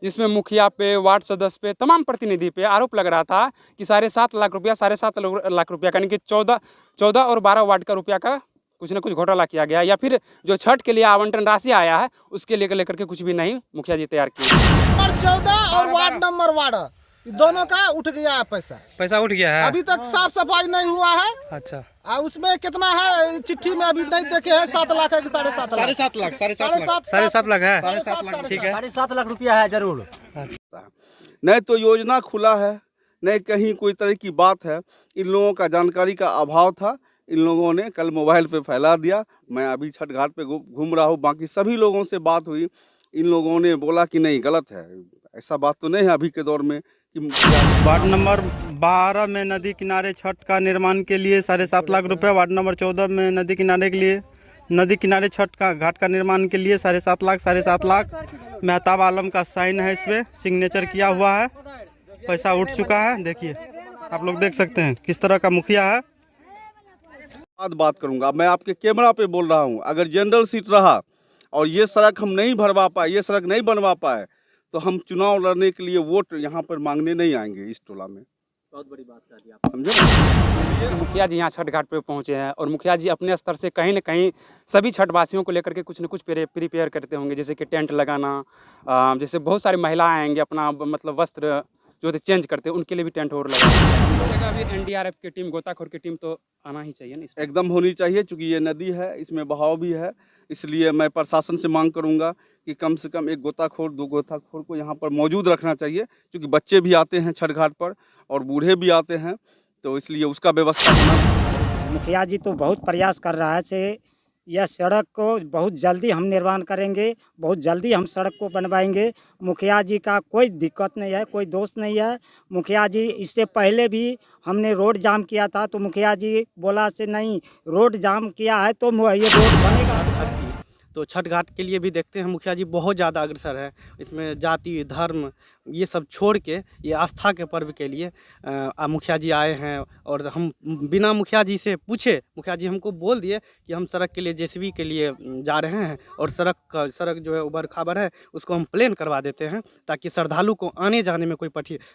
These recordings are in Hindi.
जिसमें मुखिया पे, वार्ड सदस्य पे, तमाम प्रतिनिधि पे आरोप लग रहा था कि 7.5 लाख रुपया, 7.5 लाख रुपया यानी कि 14 और 12 वार्ड का रुपया का कुछ न कुछ घोटाला किया गया, या फिर जो छठ के लिए आवंटन राशि आया है उसके लेकर के कुछ भी नहीं मुखिया जी तैयार किए। नंबर 14 और वार्ड नंबर 12 दोनों का उठ गया है पैसा उठ गया है। अभी तक साफ सफाई नहीं हुआ है। अच्छा, उसमें कितना है चिट्ठी में अभी नहीं देखे हैं, 7 लाख है कि 7.5 लाख? 7.5 लाख, 7.5 लाख है। 7.5 लाख, ठीक है, 7.5 लाख रुपया है जरूर। नहीं तो योजना खुला है, नहीं कहीं कोई तरह की बात है। इन लोगों का जानकारी का अभाव था, इन लोगों ने कल मोबाइल पे फैला दिया। मैं अभी छठ घाट पे घूम रहा हूँ, बाकी सभी लोगों से बात हुई, इन लोगों ने बोला कि नहीं गलत है, ऐसा बात तो नहीं है अभी के दौर में कि वार्ड नंबर 12 में नदी किनारे छठ का निर्माण के लिए 7.5 लाख रुपए, वार्ड नंबर 14 में नदी किनारे छठ का घाट का निर्माण के लिए 7.5 लाख मेहताब आलम का साइन है, इस पर सिग्नेचर किया हुआ है, पैसा उठ चुका है। देखिए आप लोग देख सकते हैं किस तरह का मुखिया है। बात करूंगा, मैं आपके कैमरा पे बोल रहा हूँ, अगर जनरल सीट रहा और ये सड़क हम नहीं भरवा पाए, ये सड़क नहीं बनवा पाए, तो हम चुनाव लड़ने के लिए वोट यहाँ पर मांगने नहीं आएंगे इस टोला में। बहुत बड़ी बात कर दी आप, समझे। मुखिया जी यहाँ छठ घाट पे पहुँचे हैं और मुखिया जी अपने स्तर से कहीं न कहीं सभी छठवासियों को लेकर के कुछ न कुछ प्रिपेयर करते होंगे, जैसे कि टेंट लगाना, जैसे बहुत सारी महिलाएं आएंगे अपना मतलब वस्त्र जो चेंज करते हैं उनके लिए भी टेंट और लगा। अभी एनडीआरएफ की टीम, गोताखोर की टीम तो आना ही चाहिए ना, एकदम होनी चाहिए, क्योंकि ये नदी है, इसमें बहाव भी है, इसलिए मैं प्रशासन से मांग करूंगा कि कम से कम 1 गोताखोर 2 गोताखोर को यहाँ पर मौजूद रखना चाहिए, क्योंकि बच्चे भी आते हैं छठ घाट पर और बूढ़े भी आते हैं, तो इसलिए उसका व्यवस्था होना। मुखिया जी तो बहुत प्रयास कर रहा है से यह सड़क को बहुत जल्दी हम निर्माण करेंगे, बहुत जल्दी हम सड़क को बनवाएंगे। मुखिया जी का कोई दिक्कत नहीं है, कोई दोष नहीं है। मुखिया जी इससे पहले भी हमने रोड जाम किया था तो मुखिया जी बोला से नहीं, रोड जाम किया है तो ये रोड बनेगा। तो छठ घाट के लिए भी देखते हैं मुखिया जी बहुत ज़्यादा अग्रसर है, इसमें जाति धर्म ये सब छोड़ के ये आस्था के पर्व के लिए मुखिया जी आए हैं। और हम बिना मुखिया जी से पूछे मुखिया जी हमको बोल दिए कि हम सड़क के लिए जेसीबी के लिए जा रहे हैं और सड़क जो है उबड़ खाबड़ है उसको हम प्लेन करवा देते हैं ताकि श्रद्धालु को आने जाने में कोई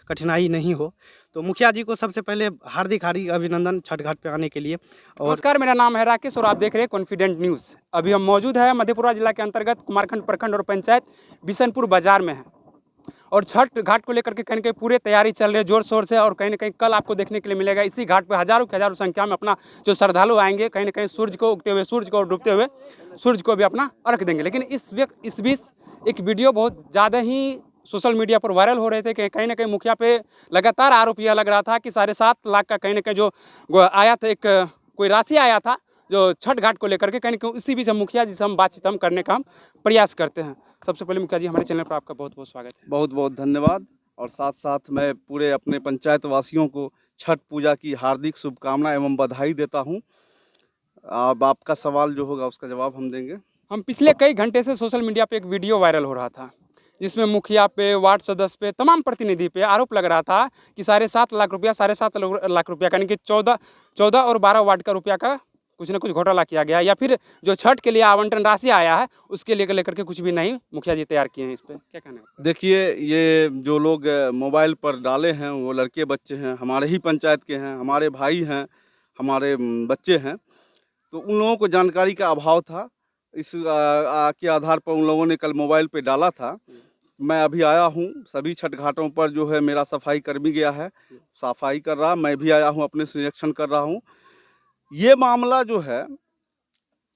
कठिनाई नहीं हो। तो मुखिया जी को सबसे पहले हार्दिक अभिनंदन छठ घाट पे आने के लिए। और नमस्कार, मेरा नाम है राकेश और आप देख रहे हैं कॉन्फिडेंट न्यूज़। अभी हम मौजूद है मधेपुरा जिला के अंतर्गत कुमारखंड प्रखंड और पंचायत बिशनपुर बाजार में है और छठ घाट को लेकर के कहीं न कहीं पूरे तैयारी चल रही है जोर शोर से। और कहीं न कहीं कल आपको देखने के लिए मिलेगा इसी घाट पर हज़ारों की हज़ारों संख्या में अपना जो श्रद्धालु आएंगे, कहीं न कहीं सूर्य को उगते हुए, सूर्य को डूबते हुए सूर्य को भी अपना अर्घ देंगे। लेकिन इस बीच एक वीडियो बहुत ज़्यादा ही सोशल मीडिया पर वायरल हो रहे थे कि कहीं ना कहीं मुखिया पे लगातार आरोप यह लग रहा था कि 7.5 लाख का कहीं ना कहीं जो आया था, एक कोई राशि आया था जो छठ घाट को लेकर के, कहीं ना कहीं इसी बीच हम मुखिया जी से हम बातचीत हम करने का हम प्रयास करते हैं। सबसे पहले मुखिया जी हमारे चैनल पर आपका बहुत बहुत स्वागत है। बहुत बहुत धन्यवाद। और साथ साथ मैं पूरे अपने पंचायत वासियों को छठ पूजा की हार्दिक शुभकामनाएं एवं बधाई देता हूं। अब आपका सवाल जो होगा उसका जवाब हम देंगे। हम पिछले कई घंटे से सोशल मीडिया पे एक वीडियो वायरल हो रहा था जिसमें मुखिया पे, वार्ड सदस्य पे, तमाम प्रतिनिधि पे आरोप लग रहा था कि 7.5 लाख रुपया, 7.5 लाख रुपया यानी कि 14 और 12 वार्ड का रुपया का कुछ न कुछ घोटाला किया गया, या फिर जो छठ के लिए आवंटन राशि आया है उसके लेकर के कुछ भी नहीं मुखिया जी तैयार किए हैं। इस पर क्या कहना है? देखिए, ये जो लोग मोबाइल पर डाले हैं वो लड़के बच्चे हैं, हमारे ही पंचायत के हैं, हमारे भाई हैं, हमारे बच्चे हैं, तो उन लोगों को जानकारी का अभाव था। इस के आधार पर उन लोगों ने कल मोबाइल पे डाला था। मैं अभी आया हूँ, सभी छठ घाटों पर जो है मेरा सफाई कर्मी गया है, सफाई कर रहा, मैं भी आया हूँ, अपने निरीक्षण कर रहा हूँ। ये मामला जो है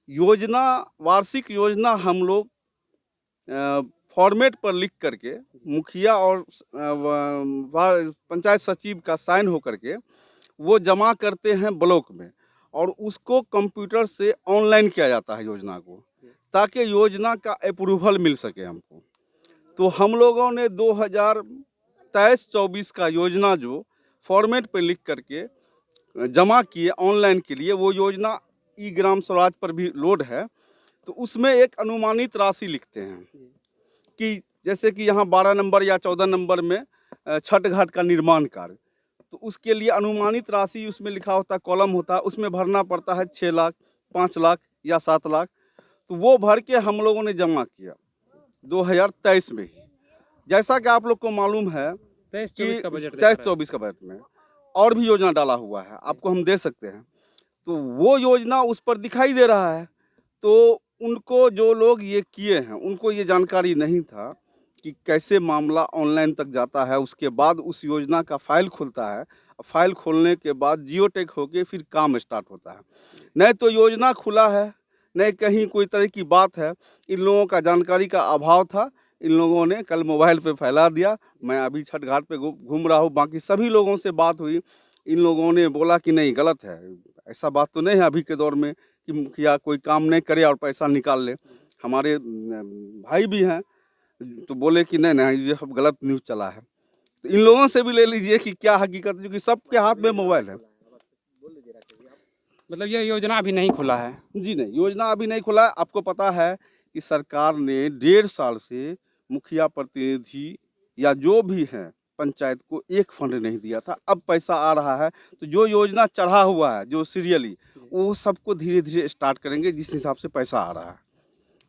योजना, वार्षिक योजना हम लोग फॉर्मेट पर लिख करके मुखिया और पंचायत सचिव का साइन हो करके वो जमा करते हैं ब्लॉक में और उसको कंप्यूटर से ऑनलाइन किया जाता है योजना को, ताकि योजना का अप्रूवल मिल सके हमको। तो हम लोगों ने 2023-24 का योजना जो फॉर्मेट पे लिख करके जमा किए ऑनलाइन के लिए, वो योजना ई ग्राम स्वराज पर भी लोड है। तो उसमें एक अनुमानित राशि लिखते हैं कि जैसे कि यहाँ 12 नंबर या 14 नंबर में छठ घाट का निर्माण कार्य, तो उसके लिए अनुमानित राशि उसमें लिखा होता है, कॉलम होता है, उसमें भरना पड़ता है 6 लाख, 5 लाख या 7 लाख। तो वो भर के हम लोगों ने जमा किया 2023 में ही। जैसा कि आप लोग को मालूम है 23-24 का बजट 23-24 का बजट में और भी योजना डाला हुआ है, आपको हम दे सकते हैं। तो वो योजना उस पर दिखाई दे रहा है। तो उनको जो लोग ये किए हैं उनको ये जानकारी नहीं था कि कैसे मामला ऑनलाइन तक जाता है, उसके बाद उस योजना का फाइल खुलता है, फाइल खोलने के बाद जियो टैग होके फिर काम स्टार्ट होता है। नहीं तो योजना खुला है, नहीं कहीं कोई तरह की बात है। इन लोगों का जानकारी का अभाव था, इन लोगों ने कल मोबाइल पे फैला दिया। मैं अभी छठ घाट पे घूम रहा हूँ, बाकी सभी लोगों से बात हुई, इन लोगों ने बोला कि नहीं गलत है, ऐसा बात तो नहीं है अभी के दौर में कि मुखिया कोई काम नहीं करे और पैसा निकाल ले। हमारे भाई भी हैं तो बोले कि नहीं नहीं ये सब गलत न्यूज़ चला है। तो इन लोगों से भी ले लीजिए कि क्या हकीकत है, क्योंकि सबके हाथ में मोबाइल है। मतलब ये योजना अभी नहीं खुला है। जी नहीं, योजना अभी नहीं खुला है। आपको पता है कि सरकार ने 1.5 साल से मुखिया प्रतिनिधि या जो भी हैं पंचायत को एक फंड नहीं दिया था। अब पैसा आ रहा है तो जो योजना चढ़ा हुआ है जो सीरियली वो सबको धीरे धीरे स्टार्ट करेंगे जिस हिसाब से पैसा आ रहा है।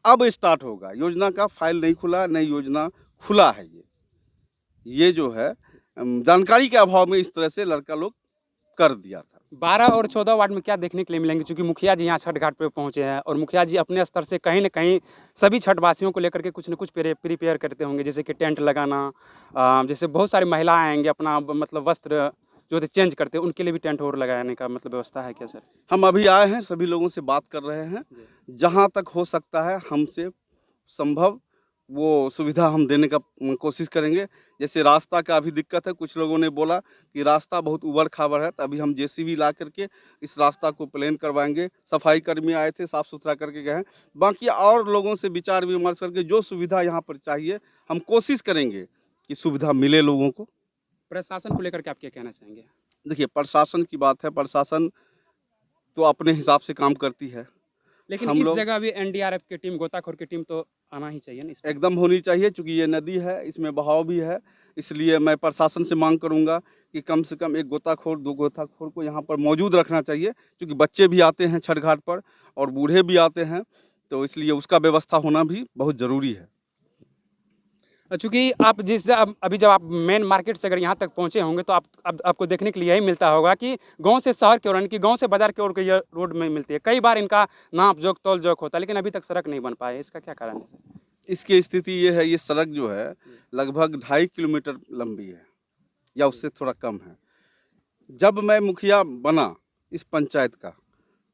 अब स्टार्ट होगा। योजना का फाइल नहीं खुला, नई योजना खुला है। ये जो है जानकारी के अभाव में इस तरह से लड़का लोग कर दिया था। 12 और 14 वार्ड में क्या देखने के लिए मिलेंगे, क्योंकि मुखिया जी यहाँ छठ घाट पे पहुँचे हैं और मुखिया जी अपने स्तर से कहीं ना कहीं सभी छठवासियों को लेकर के कुछ न कुछ प्रिपेयर करते होंगे, जैसे कि टेंट लगाना, जैसे बहुत सारी महिलाएं आएंगे अपना मतलब वस्त्र जो चेंज करते हैं उनके लिए भी टेंट और लगाने का मतलब व्यवस्था है क्या सर? हम अभी आए हैं, सभी लोगों से बात कर रहे हैं, जहाँ तक हो सकता है हमसे संभव वो सुविधा हम देने का कोशिश करेंगे। जैसे रास्ता का अभी दिक्कत है, कुछ लोगों ने बोला कि रास्ता बहुत उबड़ खाबड़ है, तो अभी हम जेसीबी ला करके इस रास्ता को प्लेन करवाएंगे। सफाई कर्मी आए थे, साफ़ सुथरा करके गए हैं। बाकी और लोगों से विचार विमर्श करके जो सुविधा यहाँ पर चाहिए हम कोशिश करेंगे कि सुविधा मिले लोगों को। प्रशासन को लेकर के आप क्या कहना चाहेंगे? देखिए, प्रशासन की बात है, प्रशासन तो अपने हिसाब से काम करती है, लेकिन इस जगह भी एनडीआरएफ की टीम, गोताखोर की टीम तो आना ही चाहिए ना इसमें? एकदम होनी चाहिए, क्योंकि ये नदी है, इसमें बहाव भी है। इसलिए मैं प्रशासन से मांग करूंगा कि कम से कम एक गोताखोर, 2 गोताखोर को यहाँ पर मौजूद रखना चाहिए, क्योंकि बच्चे भी आते हैं छठ घाट पर और बूढ़े भी आते हैं, तो इसलिए उसका व्यवस्था होना भी बहुत ज़रूरी है। चूँकि आप अभी जब आप मेन मार्केट से अगर यहाँ तक पहुँचे होंगे तो आपको देखने के लिए यही मिलता होगा कि गांव से शहर की ओर, यानी कि गांव से बाजार की ओर की रोड में मिलती है। कई बार इनका नाप जोक तोल जोक होता है, लेकिन अभी तक सड़क नहीं बन पाए, इसका क्या कारण है सर? इसकी स्थिति ये है, ये सड़क जो है लगभग 2.5 किलोमीटर लंबी है या उससे थोड़ा कम है। जब मैं मुखिया बना इस पंचायत का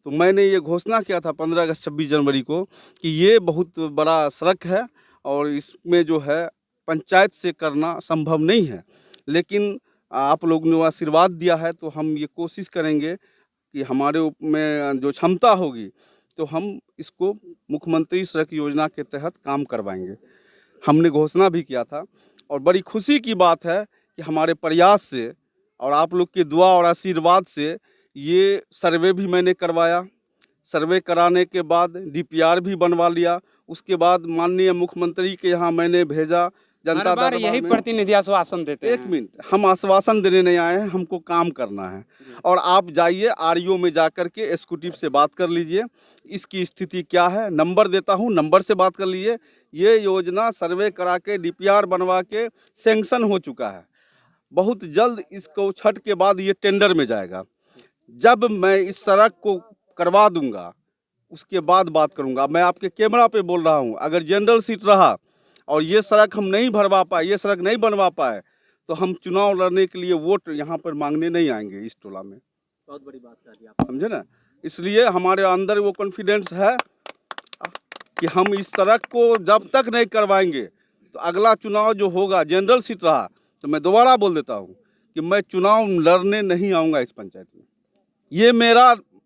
तो मैंने ये घोषणा किया था 15 अगस्त 26 जनवरी को कि ये बहुत बड़ा सड़क है और इसमें जो है पंचायत से करना संभव नहीं है, लेकिन आप लोगों ने आशीर्वाद दिया है तो हम ये कोशिश करेंगे कि हमारे में जो क्षमता होगी तो हम इसको मुख्यमंत्री सड़क योजना के तहत काम करवाएंगे। हमने घोषणा भी किया था और बड़ी खुशी की बात है कि हमारे प्रयास से और आप लोग की दुआ और आशीर्वाद से ये सर्वे भी मैंने करवाया। सर्वे कराने के बाद DPR भी बनवा लिया। उसके बाद माननीय मुख्यमंत्री के यहाँ मैंने भेजा। जनता हर बार यही प्रतिनिधि आश्वासन देते हैं। एक मिनट, हम आश्वासन देने नहीं आए हैं, हमको काम करना है। और आप जाइए REO में जा कर के एग्जीक्यूटिव से बात कर लीजिए, इसकी स्थिति क्या है, नंबर देता हूँ, नंबर से बात कर लीजिए। ये योजना सर्वे करा के DPR बनवा के सैंक्शन हो चुका है। बहुत जल्द इसको छठ के बाद ये टेंडर में जाएगा। जब मैं इस सड़क को करवा दूंगा उसके बाद बात करूंगा। मैं आपके कैमरा पे बोल रहा हूं, अगर जनरल सीट रहा और ये सड़क हम नहीं भरवा पाए, ये सड़क नहीं बनवा पाए, तो हम चुनाव लड़ने के लिए वोट यहाँ पर मांगने नहीं आएंगे इस टोला में। बहुत बड़ी बात कर दी आप, समझे ना? इसलिए हमारे अंदर वो कॉन्फिडेंस है कि हम इस सड़क को जब तक नहीं करवाएंगे तो अगला चुनाव जो होगा, जनरल सीट रहा तो मैं दोबारा बोल देता हूँ कि मैं चुनाव लड़ने नहीं आऊँगा इस पंचायत में। ये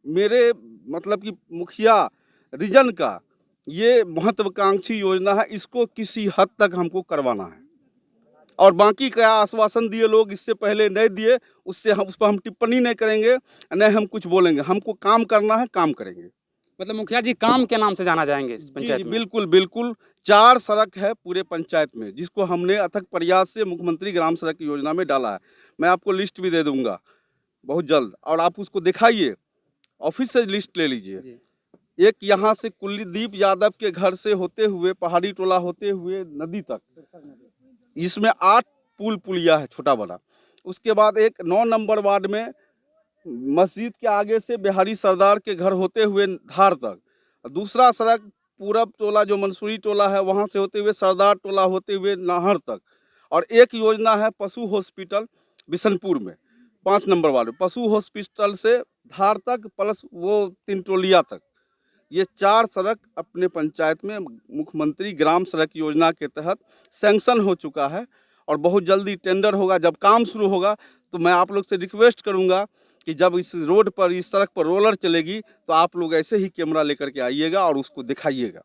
मेरे मतलब कि मुखिया रीजन का ये महत्वाकांक्षी योजना है, इसको किसी हद तक हमको करवाना है। और बाकी क्या आश्वासन दिए लोग इससे पहले नहीं दिए, उससे हम उस पर हम टिप्पणी नहीं करेंगे, नहीं हम कुछ बोलेंगे। हमको काम करना है, काम करेंगे। मतलब मुखिया जी काम के नाम से जाना जाएंगे इस पंचायत में? बिल्कुल बिल्कुल। 4 सड़क है पूरे पंचायत में, जिसको हमने अथक प्रयास से मुख्यमंत्री ग्राम सड़क योजना में डाला है। मैं आपको लिस्ट भी दे दूंगा बहुत जल्द, और आप उसको दिखाइए, ऑफिस से लिस्ट ले लीजिए। एक यहाँ से कुलदीप यादव के घर से होते हुए पहाड़ी टोला होते हुए नदी तक, इसमें 8 पुलिया है छोटा बड़ा। उसके बाद एक 9 नंबर वार्ड में मस्जिद के आगे से बिहारी सरदार के घर होते हुए धार तक, दूसरा सड़क पूरब टोला जो मंसूरी टोला है वहाँ से होते हुए सरदार टोला होते हुए नाहर तक, और एक योजना है पशु हॉस्पिटल बिशनपुर में 5 नंबर वार्ड, पशु हॉस्पिटल से धार तक प्लस वो 3 टोलिया तक। ये 4 सड़क अपने पंचायत में मुख्यमंत्री ग्राम सड़क योजना के तहत सैंक्शन हो चुका है और बहुत जल्दी टेंडर होगा। जब काम शुरू होगा तो मैं आप लोग से रिक्वेस्ट करूंगा कि जब इस रोड पर, इस सड़क पर रोलर चलेगी तो आप लोग ऐसे ही कैमरा लेकर के आइएगा और उसको दिखाइएगा।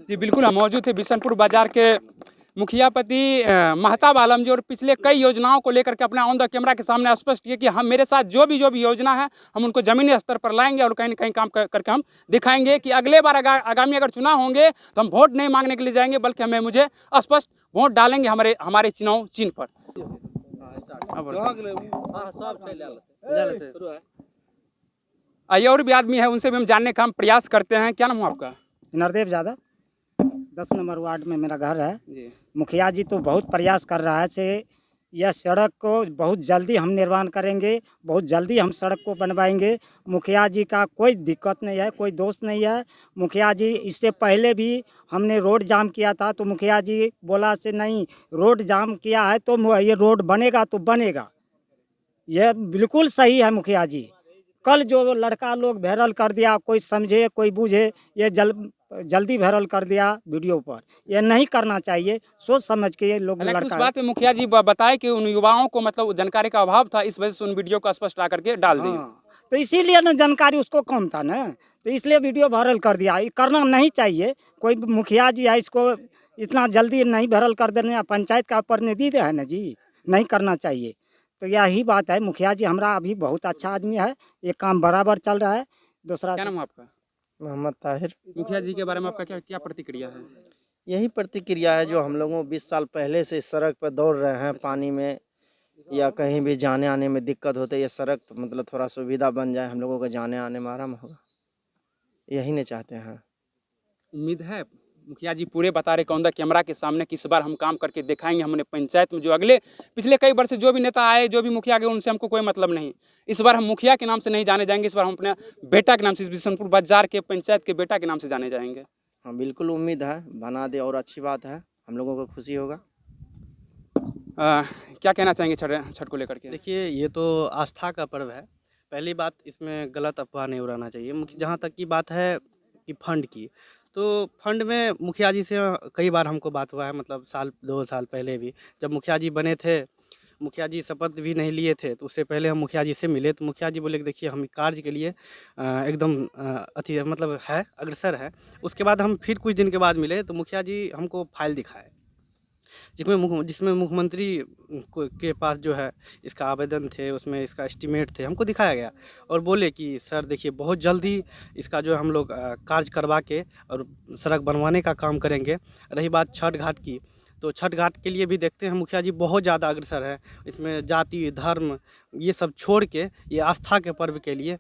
जी बिल्कुल, हम मौजूद थे बिशनपुर बाजार के मुखियापति महताब आलम जी, और पिछले कई योजनाओं को लेकर के अपना ऑन द कैमरा के सामने स्पष्ट किया कि हम मेरे साथ जो भी योजना है हम उनको ज़मीनी स्तर पर लाएंगे और कहीं न कहीं काम करके हम दिखाएंगे कि अगले बार आगामी अगर चुनाव होंगे तो हम वोट नहीं मांगने के लिए जाएंगे, बल्कि मुझे स्पष्ट वोट डालेंगे हमारे चुनाव चिन्ह पर। आइए और भी आदमी है, उनसे भी हम जानने का हम प्रयास करते हैं। क्या नाम है आपका? नरदेव यादव, 10 नंबर वार्ड में मेरा घर है जी। मुखिया जी तो बहुत प्रयास कर रहा है से यह सड़क को बहुत जल्दी हम निर्माण करेंगे, बहुत जल्दी हम सड़क को बनवाएंगे। मुखिया जी का कोई दिक्कत नहीं है, कोई दोष नहीं है। मुखिया जी इससे पहले भी हमने रोड जाम किया था तो मुखिया जी बोला से नहीं, रोड जाम किया है तो ये रोड बनेगा तो बनेगा। यह बिल्कुल सही है मुखिया जी। कल जो लड़का लोग वायरल कर दिया, कोई समझे कोई बूझे, ये जल्दी वायरल कर दिया वीडियो पर, ये नहीं करना चाहिए। सोच समझ के ये लोग हालांकि उस लड़का बात पे मुखिया जी बताए कि उन युवाओं को मतलब जानकारी का अभाव था, इस वजह से उन वीडियो को स्पष्ट ला करके डाल दी। तो इसीलिए ना जानकारी उसको कम था ना, तो इसलिए वीडियो वायरल कर दिया। ये करना नहीं चाहिए। कोई मुखिया जी है इसको इतना जल्दी नहीं वायरल कर देना, पंचायत का प्रतिनिधि है ना जी, नहीं करना चाहिए। तो यही बात है। मुखिया जी हमारा अभी बहुत अच्छा आदमी है, ये काम बराबर चल रहा है। दूसरा क्या नाम है आपका? मोहम्मद ताहिर। मुखिया जी के बारे में आपका क्या प्रतिक्रिया है? यही प्रतिक्रिया है जो हम लोगों 20 साल पहले से इस सड़क पर दौड़ रहे हैं। पानी में या कहीं भी जाने आने में दिक्कत होती है, ये सड़क तो मतलब थोड़ा सुविधा बन जाए, हम लोगों को जाने आने में आराम होगा, यही नहीं चाहते हैं। उम्मीद है मुखिया जी पूरे बता रहे ऑन द कैमरा के सामने कि इस बार हम काम करके दिखाएंगे। हमने पंचायत में जो पिछले कई वर्ष से जो भी नेता आए, जो भी मुखिया गए, उनसे हमको कोई मतलब नहीं। इस बार हम मुखिया के नाम से नहीं जाने जाएंगे, इस बार हम अपने बेटा के नाम से, बिशनपुर बाजार के पंचायत के बेटा के नाम से जाने जाएंगे। हाँ बिल्कुल उम्मीद है, बना दे और अच्छी बात है, हम लोगों को खुशी होगा। क्या कहना चाहेंगे छठ को लेकर के? देखिए, ये तो आस्था का पर्व है। पहली बात, इसमें गलत अफवाह नहीं उड़ाना चाहिए। जहाँ तक की बात है कि फंड की, तो फंड में मुखिया जी से कई बार हमको बात हुआ है, मतलब 2 साल पहले भी जब मुखिया जी बने थे, मुखिया जी शपथ भी नहीं लिए थे, तो उससे पहले हम मुखिया जी से मिले तो मुखिया जी बोले कि देखिए हम कार्य के लिए एकदम मतलब है अग्रसर है। उसके बाद हम फिर कुछ दिन के बाद मिले तो मुखिया जी हमको फाइल दिखाए जिसमें मुख्यमंत्री के पास जो है इसका आवेदन थे, उसमें इसका एस्टीमेट थे, हमको दिखाया गया और बोले कि सर देखिए बहुत जल्दी इसका जो हम लोग कार्य करवा के और सड़क बनवाने का काम करेंगे। रही बात छठ घाट की, तो छठ घाट के लिए भी देखते हैं मुखिया जी बहुत ज़्यादा अग्रसर है। इसमें जाति धर्म ये सब छोड़ के ये आस्था के पर्व के लिए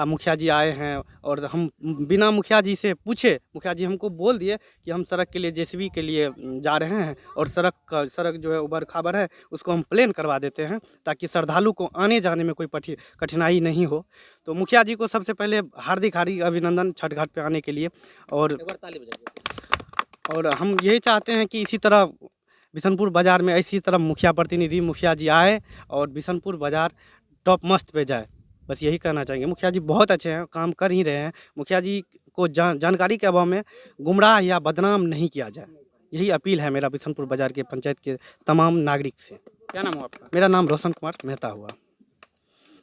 मुखिया जी आए हैं और हम बिना मुखिया जी से पूछे मुखिया जी हमको बोल दिए कि हम सड़क के लिए जेसीबी के लिए जा रहे हैं और सड़क जो है उबड़ खाबड़ है उसको हम प्लेन करवा देते हैं ताकि श्रद्धालु को आने जाने में कोई कठिनाई नहीं हो। तो मुखिया जी को सबसे पहले हार्दिक अभिनंदन छठ घाट पर आने के लिए। और हम यही चाहते हैं कि इसी तरह बिशनपुर बाज़ार में इसी तरह मुखिया जी आए और बिशनपुर बाज़ार टॉप मस्त पे जाए, बस यही कहना चाहेंगे। मुखिया जी बहुत अच्छे हैं, काम कर ही रहे हैं। मुखिया जी को जानकारी के अभाव में गुमराह या बदनाम नहीं किया जाए, यही अपील है मेरा बिशनपुर बाज़ार के पंचायत के तमाम नागरिक से। क्या नाम हो आपका? मेरा नाम रोशन कुमार मेहता हुआ।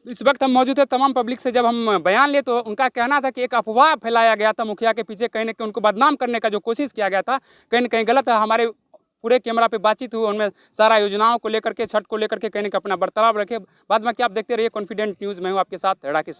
इस वक्त हम मौजूद है तमाम पब्लिक से। जब हम बयान लिए तो उनका कहना था कि एक अफवाह फैलाया गया था मुखिया के पीछे, कहीं न कहीं उनको बदनाम करने का जो कोशिश किया गया था कहीं न कहीं गलत है। हमारे पूरे कैमरा पे बातचीत हुई, उनमें सारा योजनाओं को लेकर के, छठ को लेकर के कहीं न कहीं अपना बर्ताव रखे। बाद में क्या आप देखते रहिए कॉन्फिडेंट न्यूज़ में हूँ आपके साथ राकेश।